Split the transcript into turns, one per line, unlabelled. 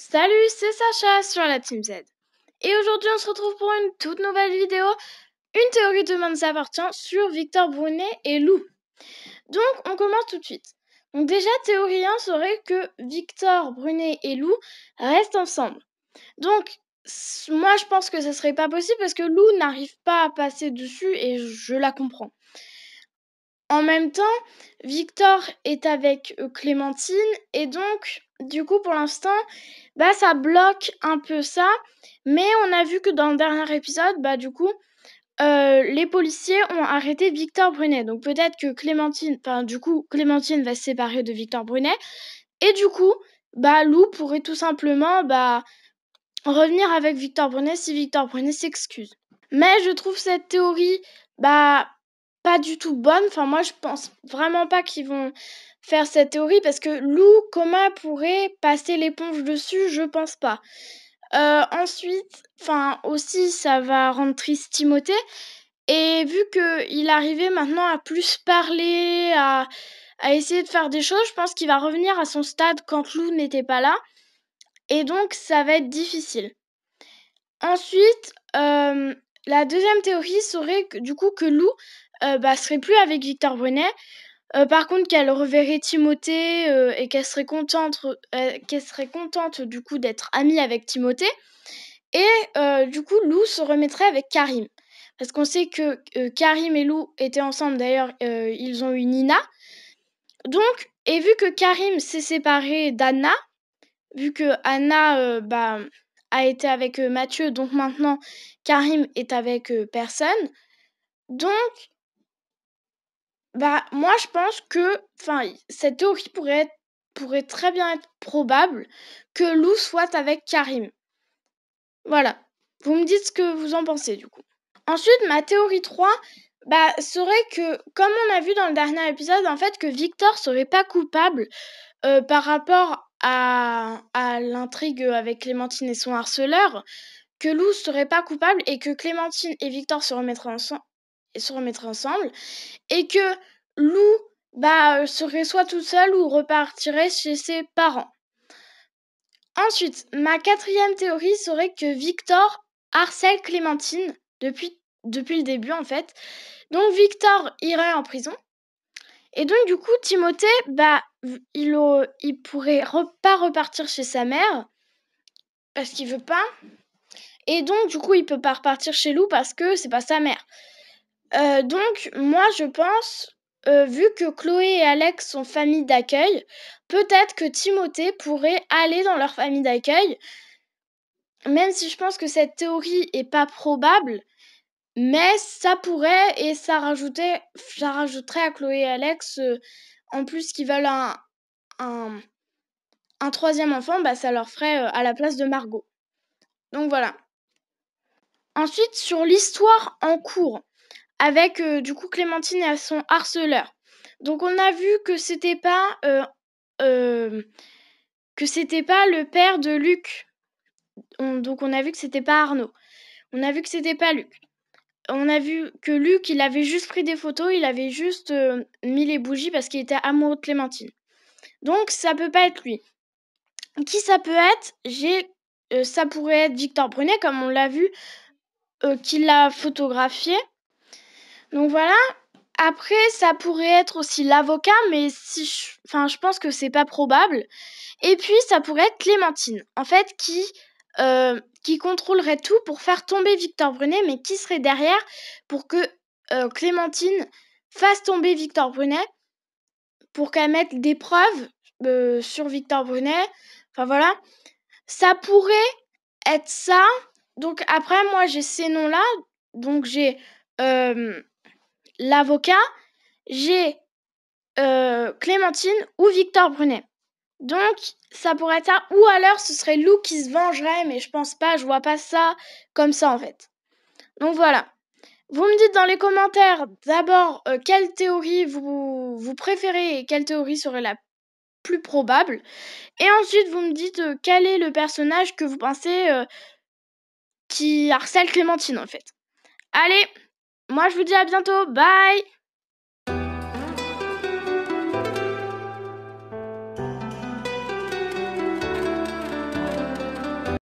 Salut, c'est Sacha sur la Team Z. Et aujourd'hui, on se retrouve pour une toute nouvelle vidéo, une théorie de monde appartient sur Victor Brunet et Lou. Donc, on commence tout de suite. Donc déjà, théorie 1 serait que Victor, Brunet et Lou restent ensemble. Donc, moi, je pense que ce serait pas possible parce que Lou n'arrive pas à passer dessus et je la comprends. En même temps, Victor est avec Clémentine et donc, du coup, pour l'instant, ça bloque un peu ça. Mais on a vu que dans le dernier épisode, du coup, les policiers ont arrêté Victor Brunet. Donc peut-être que Clémentine va se séparer de Victor Brunet. Et du coup, Lou pourrait tout simplement revenir avec Victor Brunet si Victor Brunet s'excuse. Mais je trouve cette théorie pas du tout bonne. Enfin, moi, je pense vraiment pas qu'ils vont faire cette théorie parce que Lou, comment pourrait passer l'éponge dessus, je pense pas. Ensuite, aussi, ça va rendre triste Timothée. Et vu qu'il arrivait maintenant à plus parler, à essayer de faire des choses, je pense qu'il va revenir à son stade quand Lou n'était pas là. Et donc, ça va être difficile. Ensuite, la deuxième théorie serait que, du coup, que Lou serait plus avec Victor Brunet. Par contre, qu'elle reverrait Timothée et qu'elle serait contente du coup d'être amie avec Timothée. Et du coup, Lou se remettrait avec Karim. Parce qu'on sait que Karim et Lou étaient ensemble. D'ailleurs, ils ont eu Nina. Donc, et vu que Karim s'est séparé d'Anna, vu que Anna a été avec Mathieu, donc maintenant Karim est avec personne. Donc, moi je pense que cette théorie pourrait très bien être probable que Lou soit avec Karim. Voilà. Vous me dites ce que vous en pensez du coup. Ensuite, ma théorie 3 serait que, comme on a vu dans le dernier épisode, en fait, que Victor serait pas coupable par rapport à l'intrigue avec Clémentine et son harceleur, que Lou serait pas coupable et que Clémentine et Victor se remettraient ensemble et que Lou serait soit toute seule ou repartirait chez ses parents. Ensuite, ma quatrième théorie serait que Victor harcèle Clémentine depuis le début en fait. Donc Victor irait en prison. Et donc du coup Timothée, il pourrait pas repartir chez sa mère parce qu'il veut pas. Et donc du coup il peut pas repartir chez Lou parce que c'est pas sa mère. Donc moi je pense, vu que Chloé et Alex sont famille d'accueil, peut-être que Timothée pourrait aller dans leur famille d'accueil. Même si je pense que cette théorie est pas probable, mais ça pourrait et ça rajouterait à Chloé et Alex, en plus qu'ils veulent un troisième enfant, ça leur ferait à la place de Margot. Donc voilà. Ensuite, sur l'histoire en cours, avec du coup Clémentine et son harceleur. Donc on a vu que c'était pas le père de Luc. Donc on a vu que c'était pas Arnaud. On a vu que c'était pas Luc. On a vu que Luc, il avait juste pris des photos, il avait juste mis les bougies parce qu'il était amoureux de Clémentine. Donc ça peut pas être lui. Qui ça peut être? Ça pourrait être Victor Brunet, comme on l'a vu, qui l'a photographié. Donc voilà. Après, ça pourrait être aussi l'avocat, mais je pense que c'est pas probable. Et puis, ça pourrait être Clémentine, en fait, qui contrôlerait tout pour faire tomber Victor Brunet, mais qui serait derrière pour que Clémentine fasse tomber Victor Brunet, pour qu'elle mette des preuves sur Victor Brunet. Enfin voilà. Ça pourrait être ça. Donc après, moi, j'ai ces noms-là. Donc j'ai l'avocat, j'ai Clémentine ou Victor Brunet. Donc, ça pourrait être ça. Ou alors, ce serait Lou qui se vengerait, mais je pense pas, je vois pas ça comme ça, en fait. Donc, voilà. Vous me dites dans les commentaires, d'abord, quelle théorie vous préférez et quelle théorie serait la plus probable. Et ensuite, vous me dites quel est le personnage que vous pensez qui harcèle Clémentine, en fait. Allez, moi, je vous dis à bientôt. Bye!